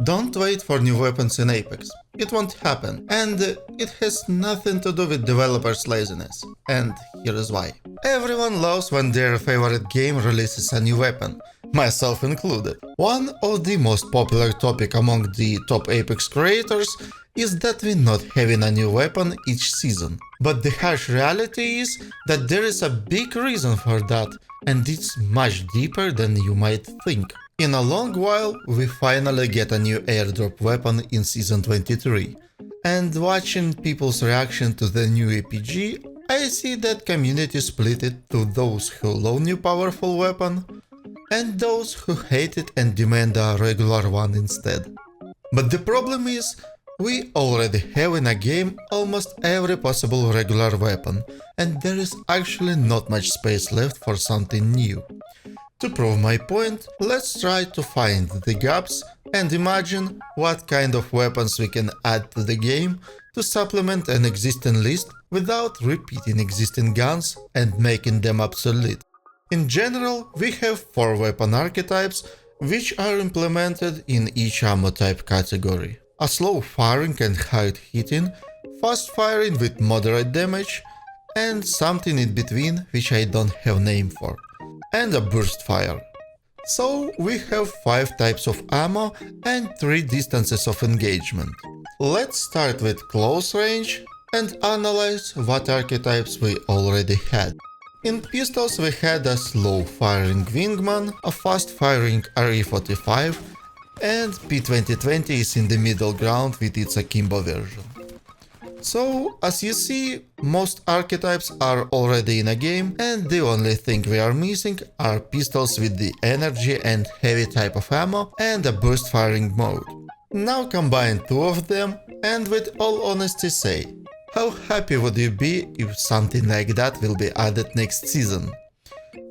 Don't wait for new weapons in Apex. It won't happen, and it has nothing to do with developers' laziness. And here is why. Everyone loves when their favorite game releases a new weapon, myself included. One of the most popular topic among the top Apex creators is that we're not having a new weapon each season. But the harsh reality is that there is a big reason for that, and it's much deeper than you might think. In a long while, we finally get a new airdrop weapon in Season 23, and watching people's reaction to the new APG, I see that community split it to those who love new powerful weapon, and those who hate it and demand a regular one instead. But the problem is, we already have in a game almost every possible regular weapon, and there is actually not much space left for something new. To prove my point, let's try to find the gaps and imagine what kind of weapons we can add to the game to supplement an existing list without repeating existing guns and making them obsolete. In general, we have 4 weapon archetypes which are implemented in each ammo type category. A slow firing and hard hitting, fast firing with moderate damage, and something in between which I don't have name for, and a burst fire. So we have 5 types of ammo and 3 distances of engagement. Let's start with close range and analyze what archetypes we already had. In pistols we had a slow firing wingman, a fast firing RE45, and P2020 is in the middle ground with its akimbo version. So, as you see, most archetypes are already in a game, and the only thing we are missing are pistols with the energy and heavy type of ammo and a burst firing mode. Now combine 2 of them and with all honesty say, how happy would you be if something like that will be added next season?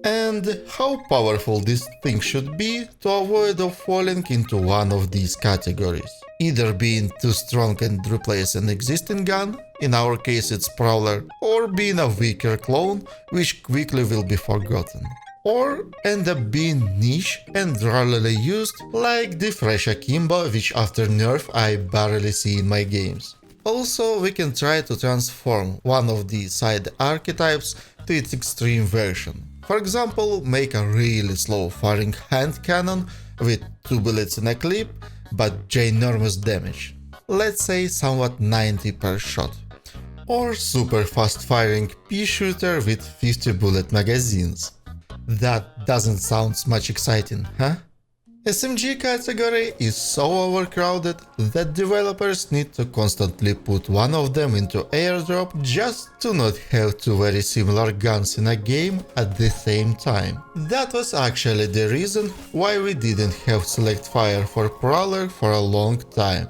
And how powerful this thing should be to avoid of falling into one of these categories. Either being too strong and replace an existing gun, in our case it's Prowler, or being a weaker clone, which quickly will be forgotten. Or end up being niche and rarely used, like the fresh Akimbo, which after nerf I barely see in my games. Also, we can try to transform one of the side archetypes to its extreme version. For example, make a really slow firing hand cannon with 2 bullets in a clip, but ginormous damage. Let's say somewhat 90 per shot. Or super fast firing pea shooter with 50 bullet magazines. That doesn't sound much exciting, huh? SMG category is so overcrowded that developers need to constantly put one of them into airdrop just to not have 2 very similar guns in a game at the same time. That was actually the reason why we didn't have select fire for Prowler for a long time.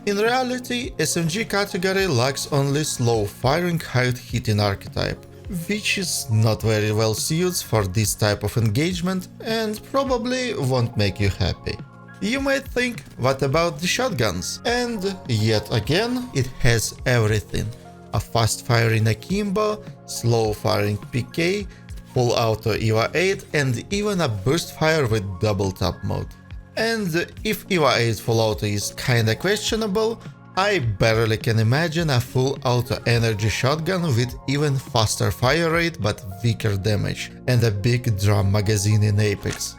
In reality, SMG category lacks only slow firing hard hitting archetype, which is not very well suited for this type of engagement and probably won't make you happy. You might think, what about the shotguns? And yet again, it has everything. A fast firing Akimbo, slow firing PK, full auto EVA 8 and even a burst fire with double tap mode. And if EVA 8 full auto is kinda questionable, I barely can imagine a full auto energy shotgun with even faster fire rate but weaker damage and a big drum magazine in Apex.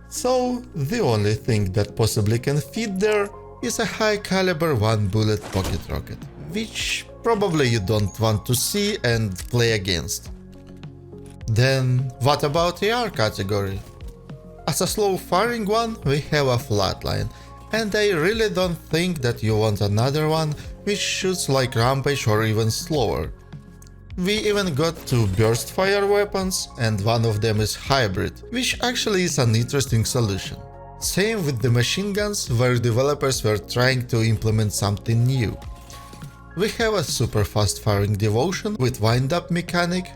So the only thing that possibly can fit there is a high caliber 1 bullet pocket rocket, which probably you don't want to see and play against. Then what about AR category? As a slow firing one we have a flatline. And I really don't think that you want another one which shoots like Rampage or even slower. We even got 2 burst fire weapons and one of them is hybrid, which actually is an interesting solution. Same with the machine guns, where developers were trying to implement something new. We have a super fast firing Devotion with wind-up mechanic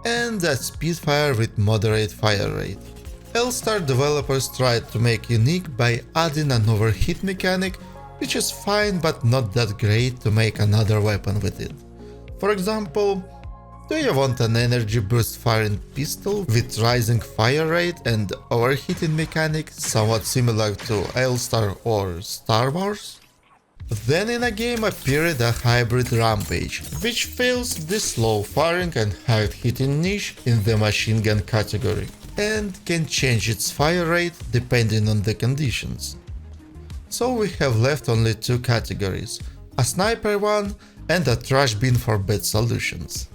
and a Speedfire with moderate fire rate. L-Star developers tried to make unique by adding an overheat mechanic, which is fine but not that great to make another weapon with it. For example, Do you want an energy boost firing pistol with rising fire rate and overheating mechanic somewhat similar to All-Star or Star Wars? Then in a game appeared a hybrid rampage, which fills the slow firing and hard hitting niche in the machine gun category, and can change its fire rate depending on the conditions. So we have left only two categories, a sniper one and a trash bin for bad solutions.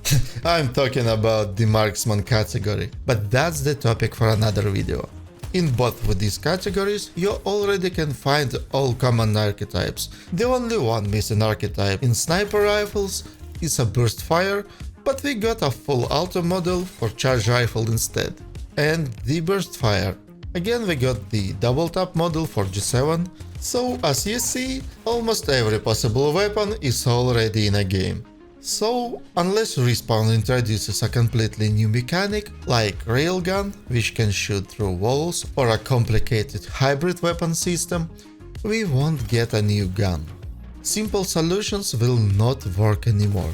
I'm talking about the marksman category, but that's the topic for another video. In both of these categories, you already can find all common archetypes. The only one missing archetype in sniper rifles is a burst fire, but we got a full auto model for charge rifle instead. And the burst fire. Again we got the double tap model for G7, so as you see, almost every possible weapon is already in a game. So, unless Respawn introduces a completely new mechanic, like railgun, which can shoot through walls, or a complicated hybrid weapon system, we won't get a new gun. Simple solutions will not work anymore.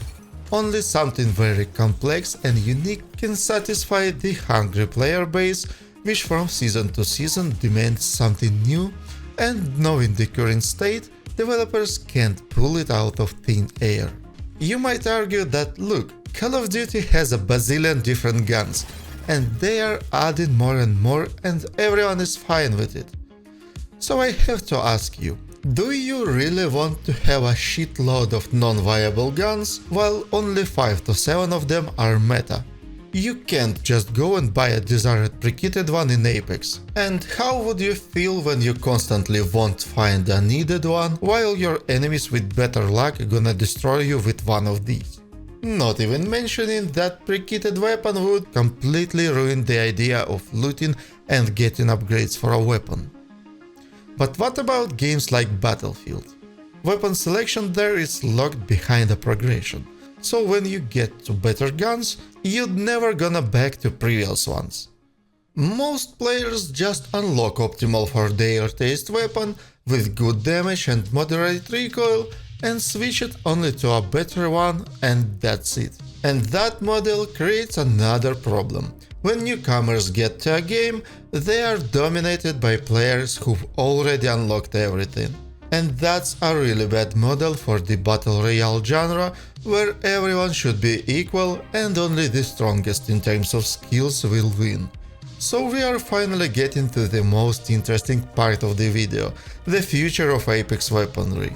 Only something very complex and unique can satisfy the hungry player base, which from season to season demands something new, and knowing the current state, developers can't pull it out of thin air. You might argue that, look, Call of Duty has a bazillion different guns, and they are adding more and more and everyone is fine with it. So I have to ask you, do you really want to have a shitload of non-viable guns while only 5 to 7 of them are meta? You can't just go and buy a desired pre-kitted one in Apex. And how would you feel when you constantly won't find a needed one, while your enemies with better luck gonna destroy you with one of these? Not even mentioning that pre-kitted weapon would completely ruin the idea of looting and getting upgrades for a weapon. But what about games like Battlefield? Weapon selection there is locked behind a progression. So when you get to better guns, you'd never gonna back to previous ones. Most players just unlock optimal for their taste weapon with good damage and moderate recoil and switch it only to a better one, and that's it. And that model creates another problem. When newcomers get to a game, they are dominated by players who've already unlocked everything. And that's a really bad model for the Battle Royale genre, where everyone should be equal and only the strongest in terms of skills will win. So we are finally getting to the most interesting part of the video, the future of Apex weaponry.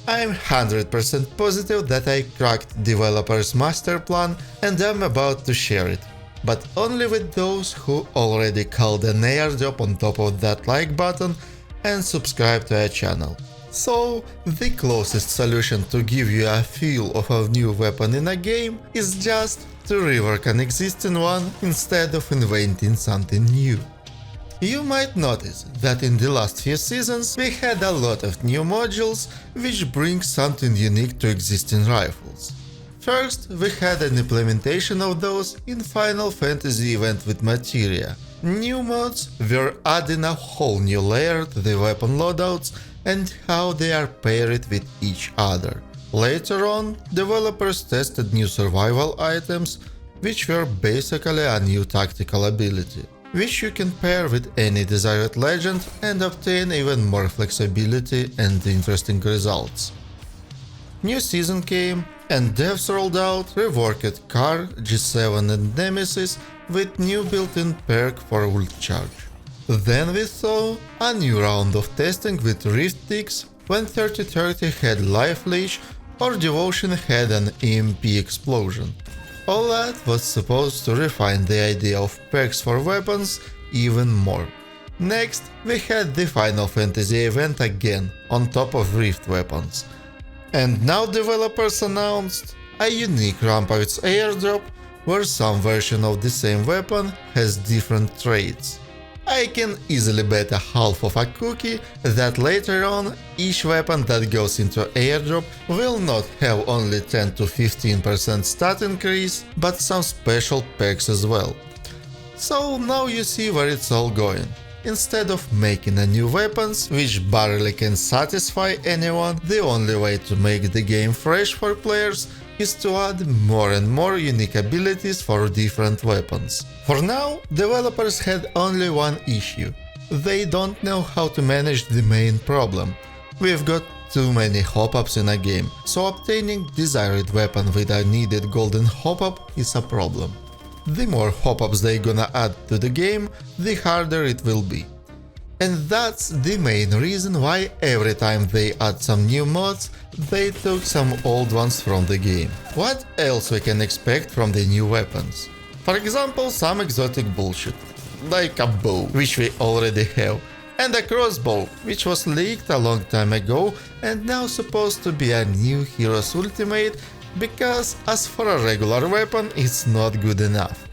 I'm 100% positive that I cracked developers' master plan and I'm about to share it. But only with those who already called an airdrop on top of that like button and subscribe to our channel. So, the closest solution to give you a feel of a new weapon in a game is just to rework an existing one instead of inventing something new. You might notice that in the last few seasons we had a lot of new modules which bring something unique to existing rifles. First, we had an implementation of those in Final Fantasy event with Materia. New mods were adding a whole new layer to the weapon loadouts and how they are paired with each other. Later on, developers tested new survival items, which were basically a new tactical ability, which you can pair with any desired legend and obtain even more flexibility and interesting results. New season came, and devs rolled out reworked Car, G7 and Nemesis with new built-in perk for ult charge. Then we saw a new round of testing with Rift Ticks when 3030 had Life Leash or Devotion had an EMP explosion. All that was supposed to refine the idea of perks for weapons even more. Next, we had the Final Fantasy event again, on top of Rift weapons. And now developers announced a unique Rampag's airdrop where some version of the same weapon has different traits. I can easily bet a half of a cookie that later on each weapon that goes into airdrop will not have only 10 to 15% stat increase, but some special perks as well. So now you see where it's all going. Instead of making a new weapons, which barely can satisfy anyone, the only way to make the game fresh for players is to add more and more unique abilities for different weapons. For now, developers had only one issue. They don't know how to manage the main problem. We've got too many hop-ups in a game, so obtaining desired weapon with a needed golden hop-up is a problem. The more hop-ups they gonna add to the game, the harder it will be. And that's the main reason why every time they add some new mods, they took some old ones from the game. What else we can expect from the new weapons? For example, some exotic bullshit, like a bow, which we already have, and a crossbow, which was leaked a long time ago and now supposed to be a new hero's ultimate, because as for a regular weapon it's not good enough.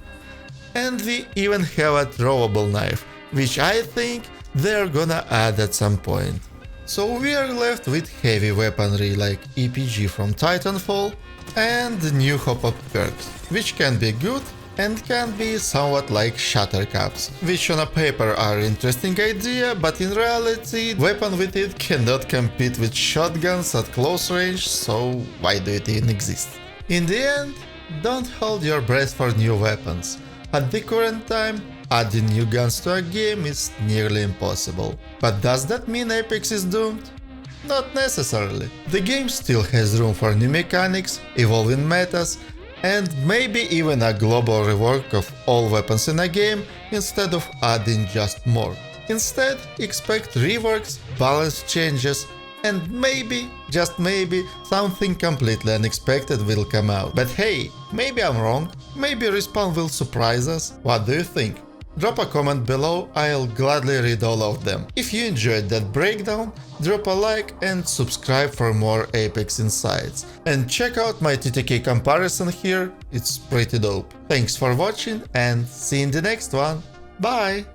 And we even have a throwable knife, which I think they're gonna add at some point. So we are left with heavy weaponry like EPG from Titanfall and new hop-up perks, which can be good and can be somewhat like shatter caps, which on a paper are interesting idea, but in reality weapon with it cannot compete with shotguns at close range, so why do it even exist? In the end, don't hold your breath for new weapons. At the current time, adding new guns to a game is nearly impossible. But does that mean Apex is doomed? Not necessarily. The game still has room for new mechanics, evolving metas, and maybe even a global rework of all weapons in a game instead of adding just more. Instead, expect reworks, balance changes, and maybe, just maybe, something completely unexpected will come out. But hey, maybe I'm wrong, maybe Respawn will surprise us. What do you think? Drop a comment below, I'll gladly read all of them. If you enjoyed that breakdown, drop a like and subscribe for more Apex insights. And check out my TTK comparison here, it's pretty dope. Thanks for watching and see you in the next one. Bye!